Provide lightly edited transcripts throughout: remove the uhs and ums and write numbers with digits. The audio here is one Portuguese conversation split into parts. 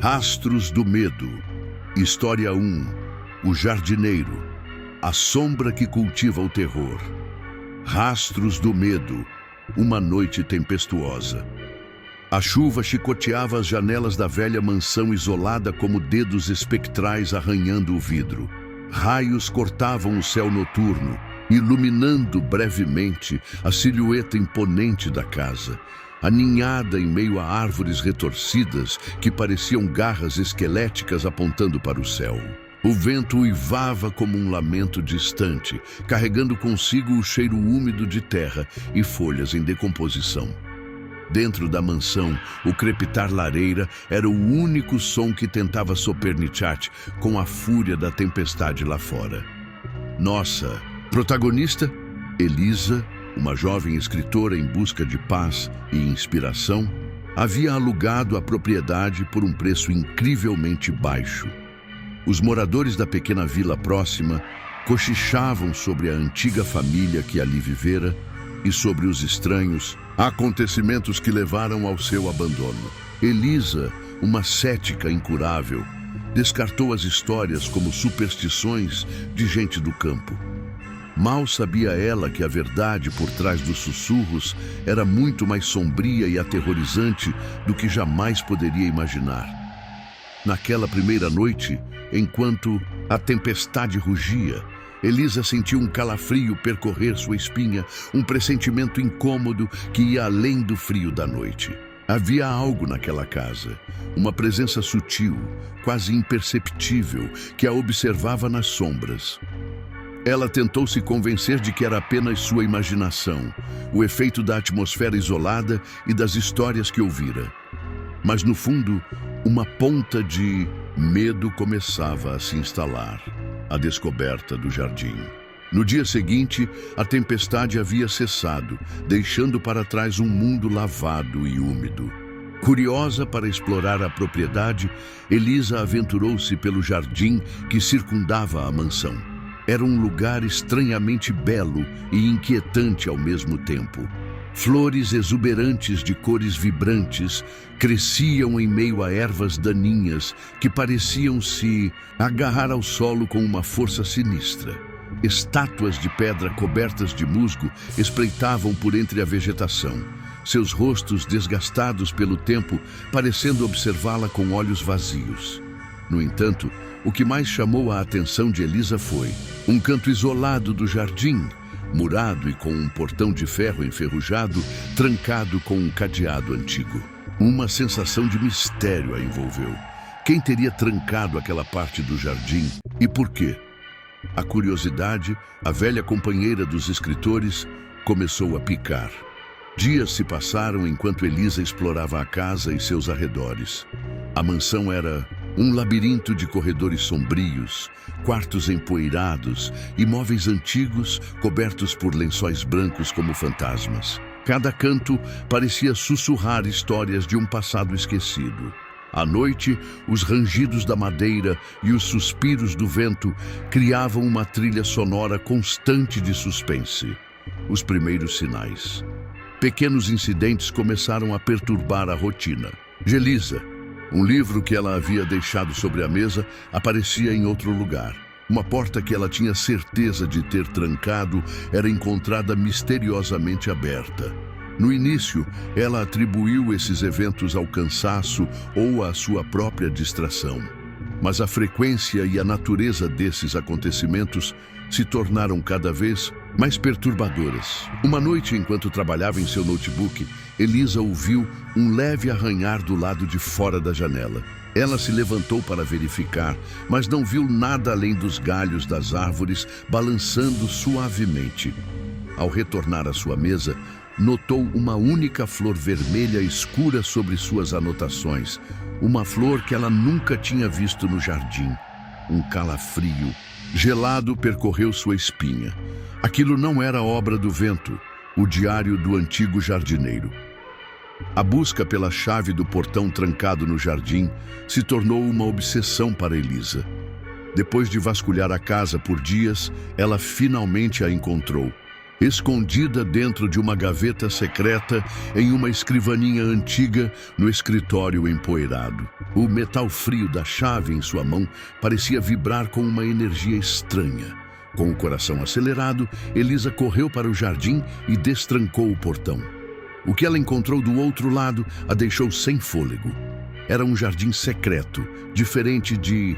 Rastros do Medo. História 1. O Jardineiro. A sombra que cultiva o terror. Rastros do Medo. Uma noite tempestuosa. A chuva chicoteava as janelas da velha mansão isolada como dedos espectrais arranhando o vidro. Raios cortavam o céu noturno, iluminando brevemente a silhueta imponente da casa, aninhada em meio a árvores retorcidas que pareciam garras esqueléticas apontando para o céu. O vento uivava como um lamento distante, carregando consigo o cheiro úmido de terra e folhas em decomposição. Dentro da mansão, o crepitar lareira era o único som que tentava sopernichar com a fúria da tempestade lá fora. Nossa protagonista, Elisa, uma jovem escritora em busca de paz e inspiração, havia alugado a propriedade por um preço incrivelmente baixo. Os moradores da pequena vila próxima cochichavam sobre a antiga família que ali vivera e sobre os estranhos acontecimentos que levaram ao seu abandono. Elisa, uma cética incurável, descartou as histórias como superstições de gente do campo. Mal sabia ela que a verdade por trás dos sussurros era muito mais sombria e aterrorizante do que jamais poderia imaginar. Naquela primeira noite, enquanto a tempestade rugia, Elisa sentiu um calafrio percorrer sua espinha, um pressentimento incômodo que ia além do frio da noite. Havia algo naquela casa, uma presença sutil, quase imperceptível, que a observava nas sombras. Ela tentou se convencer de que era apenas sua imaginação, o efeito da atmosfera isolada e das histórias que ouvira. Mas no fundo, uma ponta de medo começava a se instalar, a descoberta do jardim. No dia seguinte, a tempestade havia cessado, deixando para trás um mundo lavado e úmido. Curiosa para explorar a propriedade, Elisa aventurou-se pelo jardim que circundava a mansão. Era um lugar estranhamente belo e inquietante ao mesmo tempo. Flores exuberantes de cores vibrantes cresciam em meio a ervas daninhas que pareciam se agarrar ao solo com uma força sinistra. Estátuas de pedra cobertas de musgo espreitavam por entre a vegetação, seus rostos desgastados pelo tempo parecendo observá-la com olhos vazios. No entanto, o que mais chamou a atenção de Elisa foi um canto isolado do jardim, murado e com um portão de ferro enferrujado, trancado com um cadeado antigo. Uma sensação de mistério a envolveu. Quem teria trancado aquela parte do jardim e por quê? A curiosidade, a velha companheira dos escritores, começou a picar. Dias se passaram enquanto Elisa explorava a casa e seus arredores. A mansão era um labirinto de corredores sombrios, quartos empoeirados e móveis antigos cobertos por lençóis brancos como fantasmas. Cada canto parecia sussurrar histórias de um passado esquecido. À noite, os rangidos da madeira e os suspiros do vento criavam uma trilha sonora constante de suspense. Os primeiros sinais. Pequenos incidentes começaram a perturbar a rotina. Elisa, um livro que ela havia deixado sobre a mesa, aparecia em outro lugar. Uma porta que ela tinha certeza de ter trancado era encontrada misteriosamente aberta. No início, ela atribuiu esses eventos ao cansaço ou à sua própria distração. Mas a frequência e a natureza desses acontecimentos se tornaram cada vez mais perturbadoras. Uma noite, enquanto trabalhava em seu notebook, Elisa ouviu um leve arranhar do lado de fora da janela. Ela se levantou para verificar, mas não viu nada além dos galhos das árvores balançando suavemente. Ao retornar à sua mesa, notou uma única flor vermelha escura sobre suas anotações, uma flor que ela nunca tinha visto no jardim. Um calafrio gelado percorreu sua espinha. Aquilo não era obra do vento, o diário do antigo jardineiro. A busca pela chave do portão trancado no jardim se tornou uma obsessão para Elisa. Depois de vasculhar a casa por dias, ela finalmente a encontrou. escondida dentro de uma gaveta secreta em uma escrivaninha antiga no escritório empoeirado. O metal frio da chave em sua mão parecia vibrar com uma energia estranha. Com o coração acelerado, Elisa correu para o jardim e destrancou o portão. O que ela encontrou do outro lado a deixou sem fôlego. Era um jardim secreto, diferente de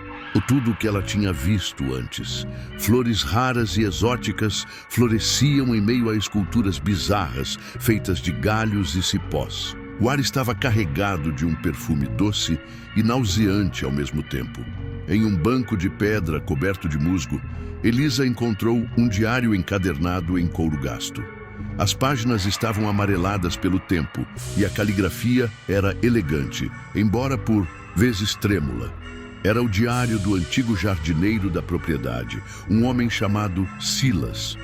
tudo o que ela tinha visto antes. Flores raras e exóticas floresciam em meio a esculturas bizarras, feitas de galhos e cipós. O ar estava carregado de um perfume doce e nauseante ao mesmo tempo. Em um banco de pedra coberto de musgo, Elisa encontrou um diário encadernado em couro gasto. As páginas estavam amareladas pelo tempo e a caligrafia era elegante, embora por vezes trêmula. Era o diário do antigo jardineiro da propriedade, um homem chamado Silas.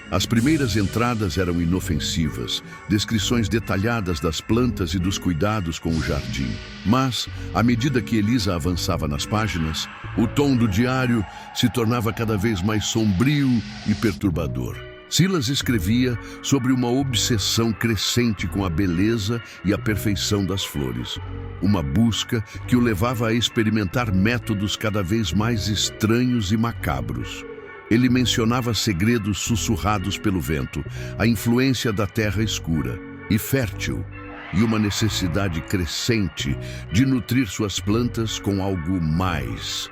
As primeiras entradas eram inofensivas, descrições detalhadas das plantas e dos cuidados com o jardim. Mas, à medida que Elisa avançava nas páginas, o tom do diário se tornava cada vez mais sombrio e perturbador. Silas escrevia sobre uma obsessão crescente com a beleza e a perfeição das flores. Uma busca que o levava a experimentar métodos cada vez mais estranhos e macabros. Ele mencionava segredos sussurrados pelo vento, a influência da terra escura e fértil, e uma necessidade crescente de nutrir suas plantas com algo mais.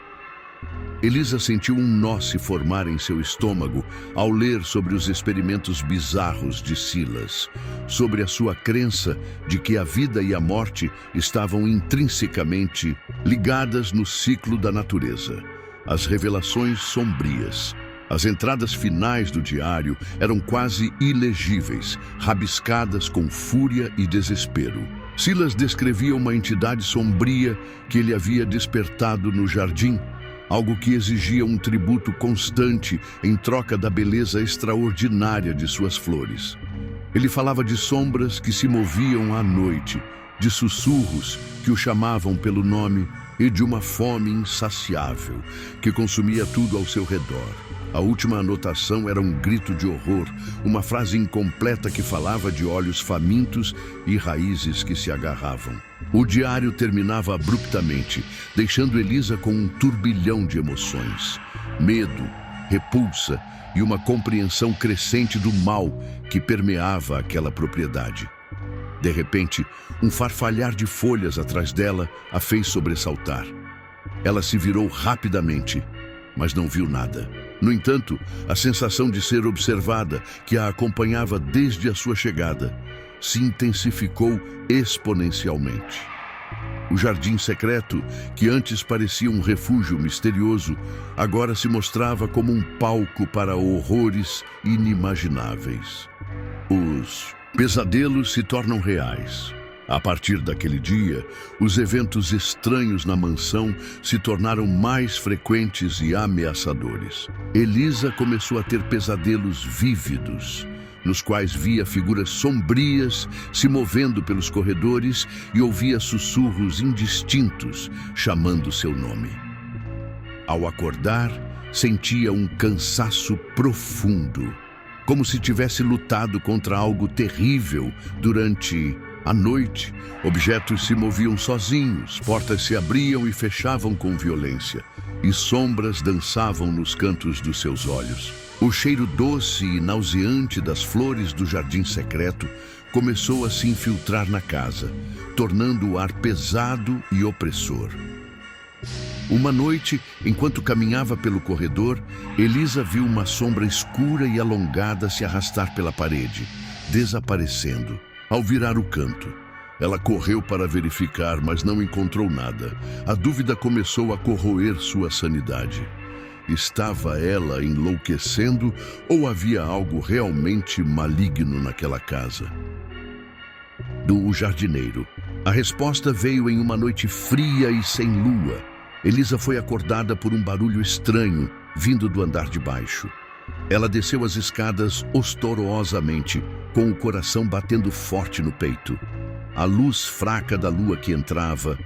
Elisa sentiu um nó se formar em seu estômago ao ler sobre os experimentos bizarros de Silas, sobre a sua crença de que a vida e a morte estavam intrinsecamente ligadas no ciclo da natureza. As revelações sombrias. As entradas finais do diário eram quase ilegíveis, rabiscadas com fúria e desespero. Silas descrevia uma entidade sombria que ele havia despertado no jardim, algo que exigia um tributo constante em troca da beleza extraordinária de suas flores. Ele falava de sombras que se moviam à noite, de sussurros que o chamavam pelo nome e de uma fome insaciável que consumia tudo ao seu redor. A última anotação era um grito de horror, uma frase incompleta que falava de olhos famintos e raízes que se agarravam. O diário terminava abruptamente, deixando Elisa com um turbilhão de emoções. Medo, repulsa e uma compreensão crescente do mal que permeava aquela propriedade. De repente, um farfalhar de folhas atrás dela a fez sobressaltar. Ela se virou rapidamente, mas não viu nada. No entanto, a sensação de ser observada, que a acompanhava desde a sua chegada, se intensificou exponencialmente. O jardim secreto, que antes parecia um refúgio misterioso, agora se mostrava como um palco para horrores inimagináveis. Os pesadelos se tornam reais. A partir daquele dia, os eventos estranhos na mansão se tornaram mais frequentes e ameaçadores. Elisa começou a ter pesadelos vívidos, nos quais via figuras sombrias se movendo pelos corredores e ouvia sussurros indistintos chamando seu nome. Ao acordar, sentia um cansaço profundo, como se tivesse lutado contra algo terrível durante à noite. Objetos se moviam sozinhos, portas se abriam e fechavam com violência, e sombras dançavam nos cantos dos seus olhos. O cheiro doce e nauseante das flores do jardim secreto começou a se infiltrar na casa, tornando o ar pesado e opressor. Uma noite, enquanto caminhava pelo corredor, Elisa viu uma sombra escura e alongada se arrastar pela parede, desaparecendo. Ao virar o canto, ela correu para verificar, mas não encontrou nada. A dúvida começou a corroer sua sanidade. Estava ela enlouquecendo ou havia algo realmente maligno naquela casa? Do jardineiro. A resposta veio em uma noite fria e sem lua. Elisa foi acordada por um barulho estranho vindo do andar de baixo. Ela desceu as escadas ostorosamente, com o coração batendo forte no peito. A luz fraca da lua que entrava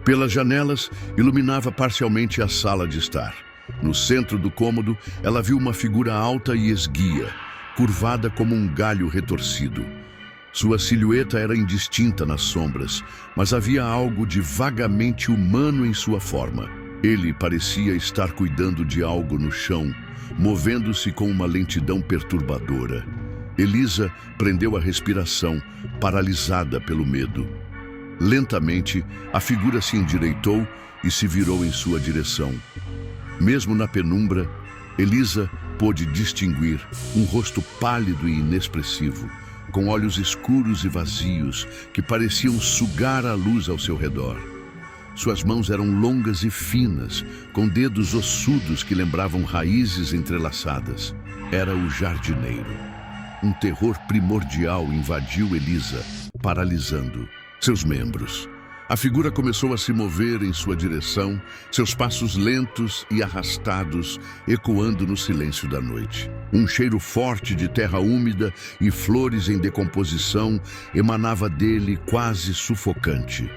pelas janelas iluminava parcialmente a sala de estar. No centro do cômodo, ela viu uma figura alta e esguia, curvada como um galho retorcido. Sua silhueta era indistinta nas sombras, mas havia algo de vagamente humano em sua forma. Ele parecia estar cuidando de algo no chão, movendo-se com uma lentidão perturbadora. Elisa prendeu a respiração, paralisada pelo medo. Lentamente, a figura se endireitou e se virou em sua direção. Mesmo na penumbra, Elisa pôde distinguir um rosto pálido e inexpressivo, com olhos escuros e vazios que pareciam sugar a luz ao seu redor. Suas mãos eram longas e finas, com dedos ossudos que lembravam raízes entrelaçadas. Era o jardineiro. Um terror primordial invadiu Elisa, paralisando seus membros. A figura começou a se mover em sua direção, seus passos lentos e arrastados ecoando no silêncio da noite. Um cheiro forte de terra úmida e flores em decomposição emanava dele, quase sufocante.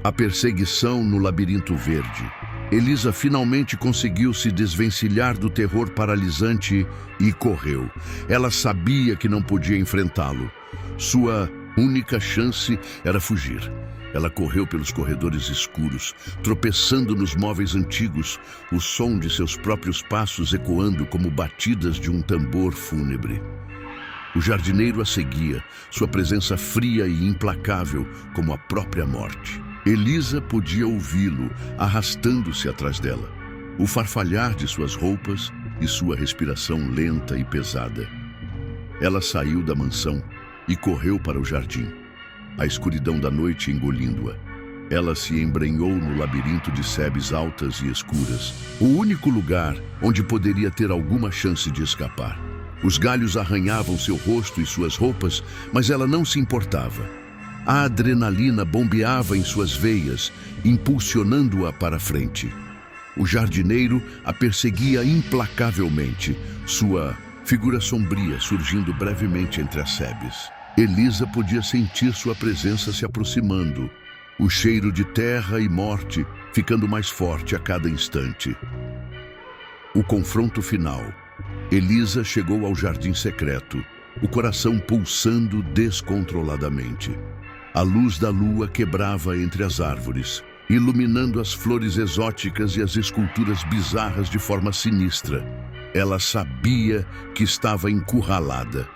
A perseguição no labirinto verde. Elisa finalmente conseguiu se desvencilhar do terror paralisante e correu. Ela sabia que não podia enfrentá-lo. Sua única chance era fugir. Ela correu pelos corredores escuros, tropeçando nos móveis antigos, o som de seus próprios passos ecoando como batidas de um tambor fúnebre. O jardineiro a seguia, sua presença fria e implacável como a própria morte. Elisa podia ouvi-lo, arrastando-se atrás dela. O farfalhar de suas roupas e sua respiração lenta e pesada. Ela saiu da mansão e correu para o jardim, a escuridão da noite engolindo-a. Ela se embrenhou no labirinto de sebes altas e escuras, o único lugar onde poderia ter alguma chance de escapar. Os galhos arranhavam seu rosto e suas roupas, mas ela não se importava. A adrenalina bombeava em suas veias, impulsionando-a para frente. O jardineiro a perseguia implacavelmente, sua figura sombria surgindo brevemente entre as sebes. Elisa podia sentir sua presença se aproximando, o cheiro de terra e morte ficando mais forte a cada instante. O confronto final. Elisa chegou ao jardim secreto, o coração pulsando descontroladamente. A luz da lua quebrava entre as árvores, iluminando as flores exóticas e as esculturas bizarras de forma sinistra. Ela sabia que estava encurralada.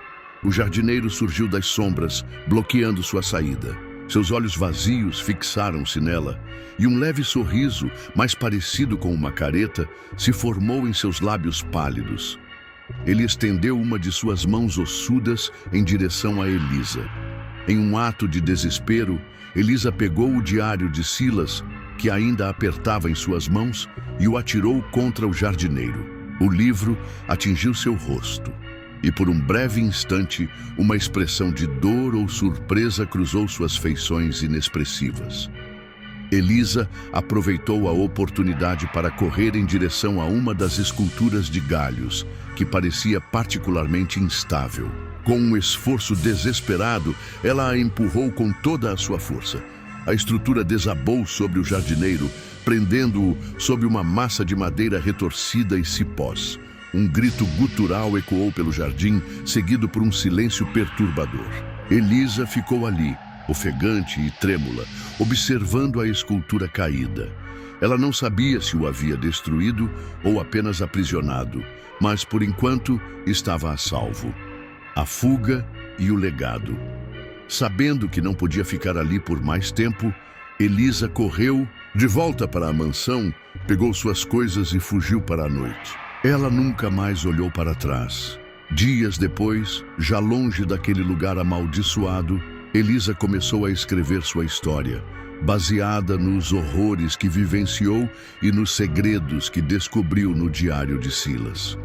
O jardineiro surgiu das sombras, bloqueando sua saída. Seus olhos vazios fixaram-se nela, e um leve sorriso, mais parecido com uma careta, se formou em seus lábios pálidos. Ele estendeu uma de suas mãos ossudas em direção a Elisa. Em um ato de desespero, Elisa pegou o diário de Silas, que ainda apertava em suas mãos, e o atirou contra o jardineiro. O livro atingiu seu rosto, e por um breve instante, uma expressão de dor ou surpresa cruzou suas feições inexpressivas. Elisa aproveitou a oportunidade para correr em direção a uma das esculturas de galhos, que parecia particularmente instável. Com um esforço desesperado, ela a empurrou com toda a sua força. A estrutura desabou sobre o jardineiro, prendendo-o sob uma massa de madeira retorcida e cipós. Um grito gutural ecoou pelo jardim, seguido por um silêncio perturbador. Elisa ficou ali, ofegante e trêmula, observando a escultura caída. Ela não sabia se o havia destruído ou apenas aprisionado, mas por enquanto estava a salvo. A fuga e o legado. Sabendo que não podia ficar ali por mais tempo, Elisa correu de volta para a mansão, pegou suas coisas e fugiu para a noite. Ela nunca mais olhou para trás. Dias depois, já longe daquele lugar amaldiçoado, Elisa começou a escrever sua história, baseada nos horrores que vivenciou e nos segredos que descobriu no diário de Silas.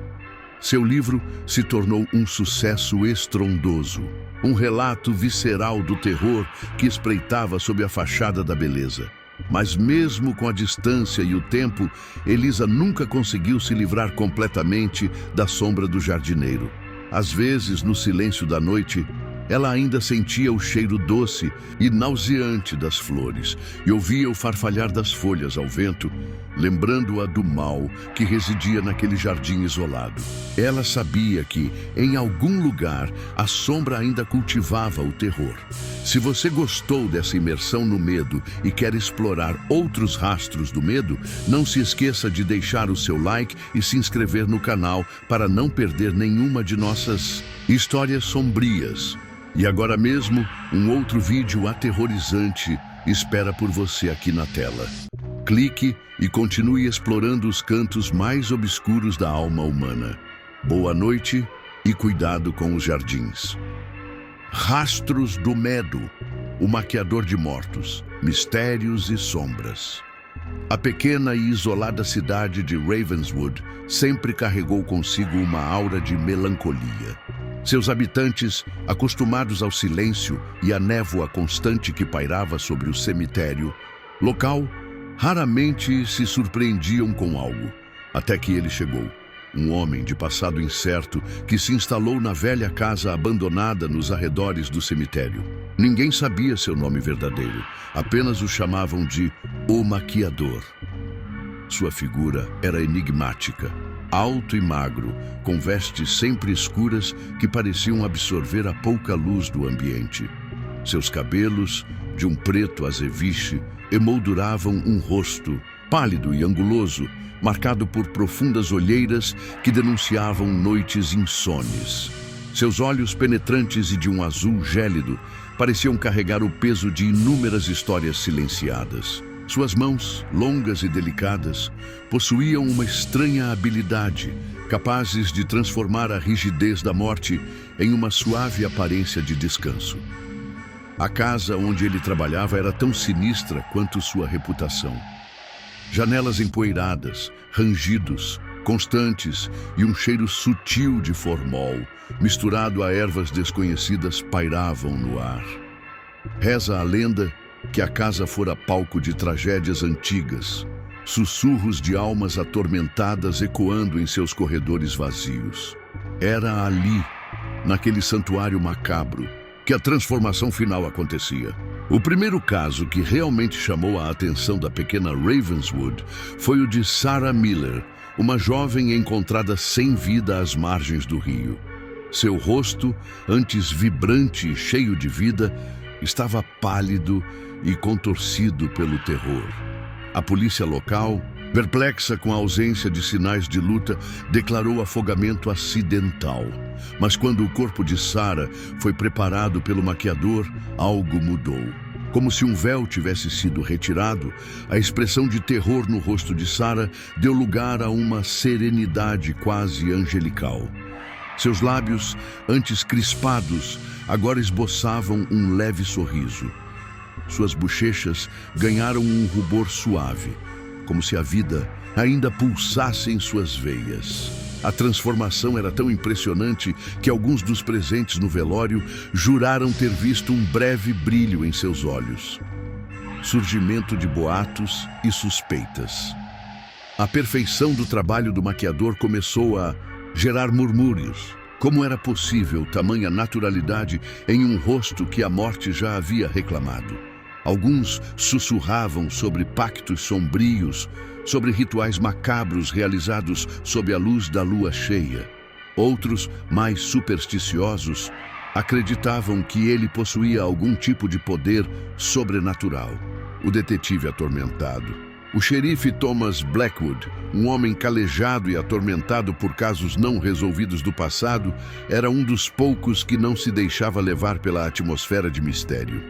Seu livro se tornou um sucesso estrondoso, um relato visceral do terror que espreitava sob a fachada da beleza. Mas mesmo com a distância e o tempo, Elisa nunca conseguiu se livrar completamente da sombra do jardineiro. Às vezes, no silêncio da noite, ela ainda sentia o cheiro doce e nauseante das flores e ouvia o farfalhar das folhas ao vento, lembrando-a do mal que residia naquele jardim isolado. Ela sabia que, em algum lugar, a sombra ainda cultivava o terror. Se você gostou dessa imersão no medo e quer explorar outros rastros do medo, não se esqueça de deixar o seu like e se inscrever no canal para não perder nenhuma de nossas histórias sombrias. E agora mesmo, um outro vídeo aterrorizante espera por você aqui na tela. Clique e continue explorando os cantos mais obscuros da alma humana. Boa noite e cuidado com os jardins. Rastros do Medo, o maquiador de mortos, mistérios e sombras. A pequena e isolada cidade de Ravenswood sempre carregou consigo uma aura de melancolia. Seus habitantes, acostumados ao silêncio e à névoa constante que pairava sobre o cemitério local, raramente se surpreendiam com algo, até que ele chegou. Um homem de passado incerto que se instalou na velha casa abandonada nos arredores do cemitério. Ninguém sabia seu nome verdadeiro, apenas o chamavam de O Maquiador. Sua figura era enigmática, alto e magro, com vestes sempre escuras que pareciam absorver a pouca luz do ambiente. Seus cabelos, de um preto azeviche, emolduravam um rosto pálido e anguloso, marcado por profundas olheiras que denunciavam noites insones. Seus olhos penetrantes e de um azul gélido pareciam carregar o peso de inúmeras histórias silenciadas. Suas mãos, longas e delicadas, possuíam uma estranha habilidade, capazes de transformar a rigidez da morte em uma suave aparência de descanso. A casa onde ele trabalhava era tão sinistra quanto sua reputação. Janelas empoeiradas, rangidos, constantes e um cheiro sutil de formol, misturado a ervas desconhecidas, pairavam no ar. Reza a lenda que a casa fora palco de tragédias antigas, sussurros de almas atormentadas ecoando em seus corredores vazios. Era ali, naquele santuário macabro, que a transformação final acontecia. O primeiro caso que realmente chamou a atenção da pequena Ravenswood foi o de Sarah Miller, uma jovem encontrada sem vida às margens do rio. Seu rosto, antes vibrante e cheio de vida, estava pálido e contorcido pelo terror. A polícia local, perplexa com a ausência de sinais de luta, declarou afogamento acidental. Mas quando o corpo de Sarah foi preparado pelo maquiador, algo mudou. Como se um véu tivesse sido retirado, a expressão de terror no rosto de Sarah deu lugar a uma serenidade quase angelical. Seus lábios, antes crispados, agora esboçavam um leve sorriso. Suas bochechas ganharam um rubor suave, como se a vida ainda pulsasse em suas veias. A transformação era tão impressionante que alguns dos presentes no velório juraram ter visto um breve brilho em seus olhos. Surgimento de boatos e suspeitas. A perfeição do trabalho do maquiador começou a gerar murmúrios. Como era possível tamanha naturalidade em um rosto que a morte já havia reclamado? Alguns sussurravam sobre pactos sombrios, sobre rituais macabros realizados sob a luz da lua cheia. Outros, mais supersticiosos, acreditavam que ele possuía algum tipo de poder sobrenatural. O detetive atormentado. O xerife Thomas Blackwood, um homem calejado e atormentado por casos não resolvidos do passado, era um dos poucos que não se deixava levar pela atmosfera de mistério.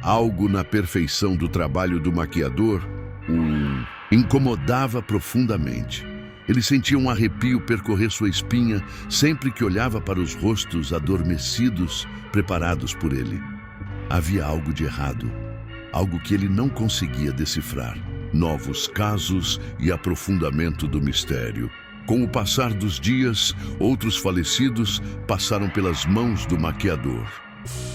Algo na perfeição do trabalho do maquiador o incomodava profundamente. Ele sentia um arrepio percorrer sua espinha sempre que olhava para os rostos adormecidos preparados por ele. Havia algo de errado, algo que ele não conseguia decifrar. Novos casos e aprofundamento do mistério. Com o passar dos dias, outros falecidos passaram pelas mãos do maquiador.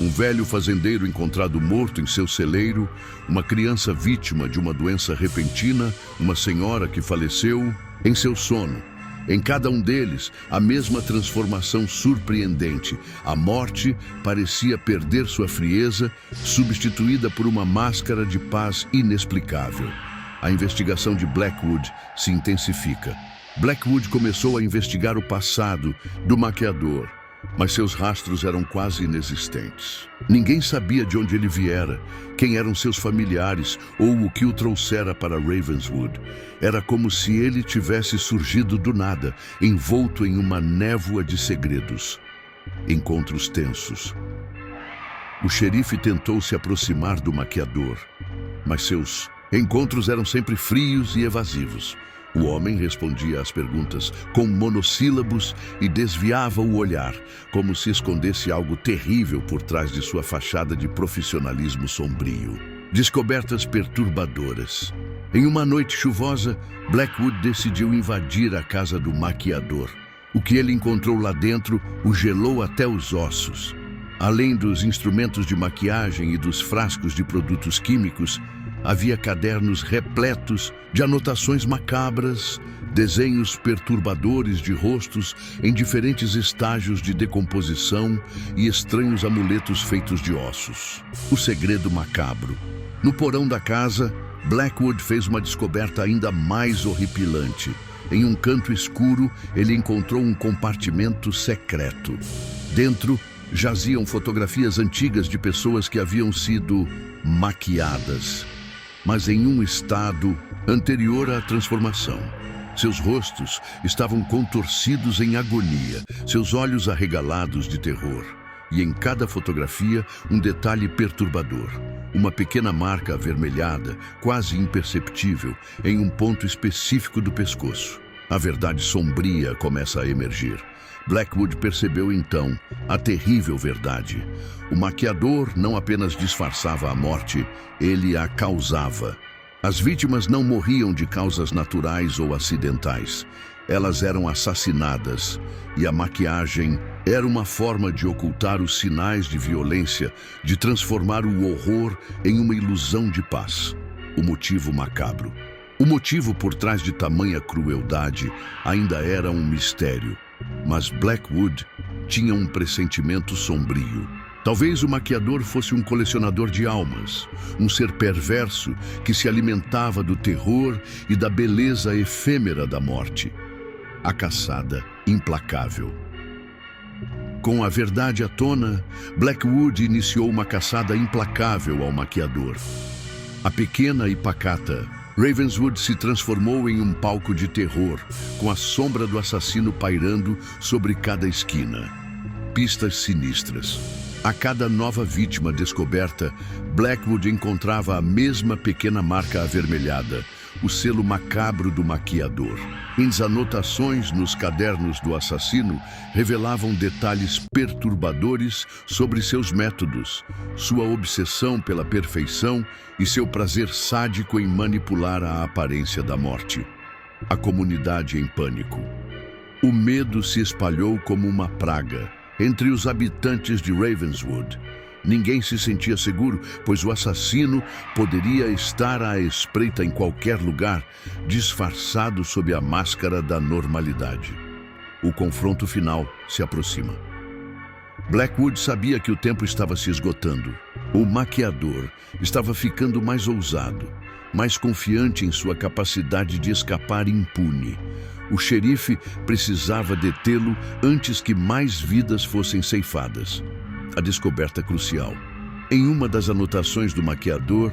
Um velho fazendeiro encontrado morto em seu celeiro, uma criança vítima de uma doença repentina, uma senhora que faleceu em seu sono. Em cada um deles, a mesma transformação surpreendente. A morte parecia perder sua frieza, substituída por uma máscara de paz inexplicável. a investigação de Blackwood se intensifica. Blackwood começou a investigar o passado do maquiador, mas seus rastros eram quase inexistentes. Ninguém sabia de onde ele viera, quem eram seus familiares ou o que o trouxera para Ravenswood. Era como se ele tivesse surgido do nada, envolto em uma névoa de segredos. Encontros tensos. O xerife tentou se aproximar do maquiador, mas seus encontros eram sempre frios e evasivos. O homem respondia às perguntas com monossílabos e desviava o olhar, como se escondesse algo terrível por trás de sua fachada de profissionalismo sombrio. Descobertas perturbadoras. Em uma noite chuvosa, Blackwood decidiu invadir a casa do maquiador. O que ele encontrou lá dentro o gelou até os ossos. Além dos instrumentos de maquiagem e dos frascos de produtos químicos, havia cadernos repletos de anotações macabras, desenhos perturbadores de rostos em diferentes estágios de decomposição e estranhos amuletos feitos de ossos. O segredo macabro. No porão da casa, Blackwood fez uma descoberta ainda mais horripilante. Em um canto escuro, ele encontrou um compartimento secreto. Dentro, jaziam fotografias antigas de pessoas que haviam sido maquiadas, mas em um estado anterior à transformação. Seus rostos estavam contorcidos em agonia, seus olhos arregalados de terror. E em cada fotografia, um detalhe perturbador. Uma pequena marca avermelhada, quase imperceptível, em um ponto específico do pescoço. A verdade sombria começa a emergir. Blackwood percebeu então a terrível verdade. O maquiador não apenas disfarçava a morte, ele a causava. As vítimas não morriam de causas naturais ou acidentais. Elas eram assassinadas, e a maquiagem era uma forma de ocultar os sinais de violência, de transformar o horror em uma ilusão de paz. O motivo macabro. O motivo por trás de tamanha crueldade ainda era um mistério. Mas Blackwood tinha um pressentimento sombrio. Talvez o maquiador fosse um colecionador de almas, um ser perverso que se alimentava do terror e da beleza efêmera da morte. A caçada implacável. Com a verdade à tona, Blackwood iniciou uma caçada implacável ao maquiador. A pequena e pacata Ravenswood se transformou em um palco de terror, com a sombra do assassino pairando sobre cada esquina. Pistas sinistras. A cada nova vítima descoberta, Blackwood encontrava a mesma pequena marca avermelhada, o selo macabro do maquiador. As anotações nos cadernos do assassino revelavam detalhes perturbadores sobre seus métodos, sua obsessão pela perfeição e seu prazer sádico em manipular a aparência da morte. A comunidade em pânico. O medo se espalhou como uma praga entre os habitantes de Ravenswood. Ninguém se sentia seguro, pois o assassino poderia estar à espreita em qualquer lugar, disfarçado sob a máscara da normalidade. O confronto final se aproxima. Blackwood sabia que o tempo estava se esgotando. O maquiador estava ficando mais ousado, mais confiante em sua capacidade de escapar impune. O xerife precisava detê-lo antes que mais vidas fossem ceifadas. A descoberta crucial. Em uma das anotações do maquiador,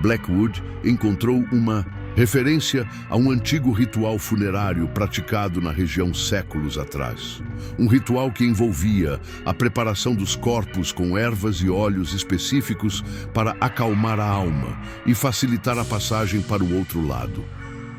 Blackwood encontrou uma referência a um antigo ritual funerário praticado na região séculos atrás. Um ritual que envolvia a preparação dos corpos com ervas e óleos específicos para acalmar a alma e facilitar a passagem para o outro lado.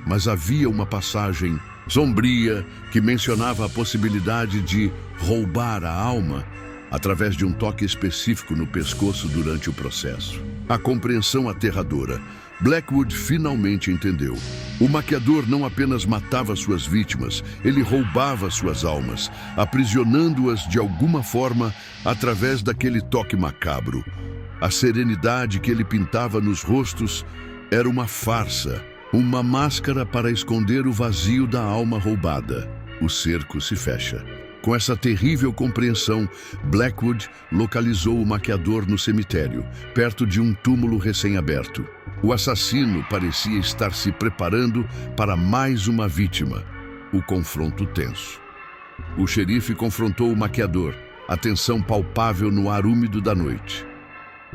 Mas havia uma passagem sombria que mencionava a possibilidade de roubar a alma através de um toque específico no pescoço durante o processo. A compreensão aterradora. Blackwood finalmente entendeu. O maquiador não apenas matava suas vítimas, ele roubava suas almas, aprisionando-as de alguma forma através daquele toque macabro. A serenidade que ele pintava nos rostos era uma farsa, uma máscara para esconder o vazio da alma roubada. O cerco se fecha. Com essa terrível compreensão, Blackwood localizou o maquiador no cemitério, perto de um túmulo recém-aberto. O assassino parecia estar se preparando para mais uma vítima. O confronto tenso. O xerife confrontou o maquiador, a tensão palpável no ar úmido da noite.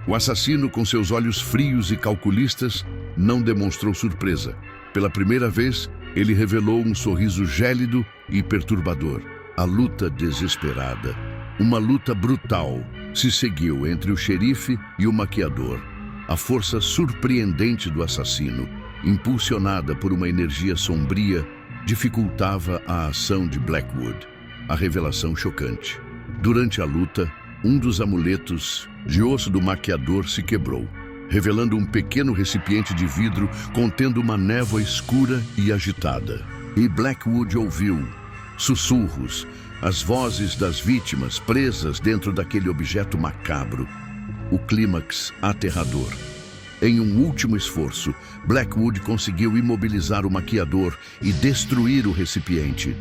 O assassino, com seus olhos frios e calculistas, não demonstrou surpresa. Pela primeira vez, ele revelou um sorriso gélido e perturbador. A luta desesperada, uma luta brutal, se seguiu entre o xerife e o maquiador. A força surpreendente do assassino, impulsionada por uma energia sombria, dificultava a ação de Blackwood. A revelação chocante. Durante a luta, um dos amuletos de osso do maquiador se quebrou, revelando um pequeno recipiente de vidro contendo uma névoa escura e agitada. E Blackwood ouviu sussurros, as vozes das vítimas presas dentro daquele objeto macabro. O clímax aterrador. Em um último esforço, Blackwood conseguiu imobilizar o maquiador e destruir o recipiente.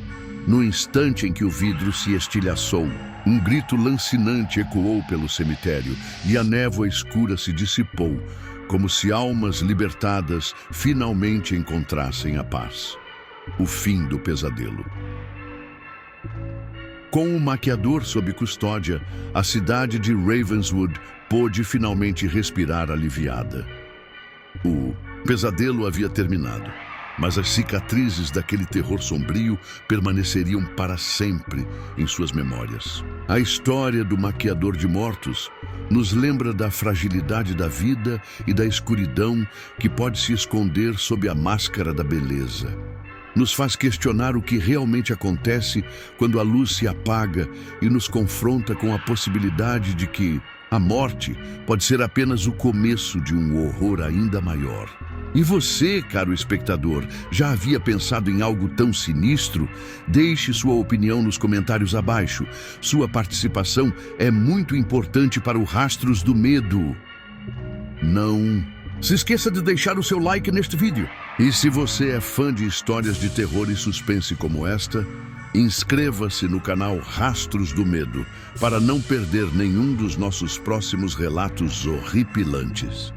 No instante em que o vidro se estilhaçou, um grito lancinante ecoou pelo cemitério e a névoa escura se dissipou, como se almas libertadas finalmente encontrassem a paz. O fim do pesadelo. Com o maquiador sob custódia, a cidade de Ravenswood pôde finalmente respirar aliviada. O pesadelo havia terminado, mas as cicatrizes daquele terror sombrio permaneceriam para sempre em suas memórias. A história do maquiador de mortos nos lembra da fragilidade da vida e da escuridão que pode se esconder sob a máscara da beleza. Nos faz questionar o que realmente acontece quando a luz se apaga e nos confronta com a possibilidade de que a morte pode ser apenas o começo de um horror ainda maior. E você, caro espectador, já havia pensado em algo tão sinistro? Deixe sua opinião nos comentários abaixo. Sua participação é muito importante para o Rastros do Medo. Não se esqueça de deixar o seu like neste vídeo. E se você é fã de histórias de terror e suspense como esta, inscreva-se no canal Rastros do Medo para não perder nenhum dos nossos próximos relatos horripilantes.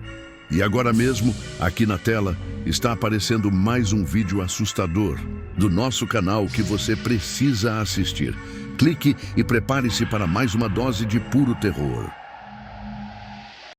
E agora mesmo, aqui na tela, está aparecendo mais um vídeo assustador do nosso canal que você precisa assistir. Clique e prepare-se para mais uma dose de puro terror.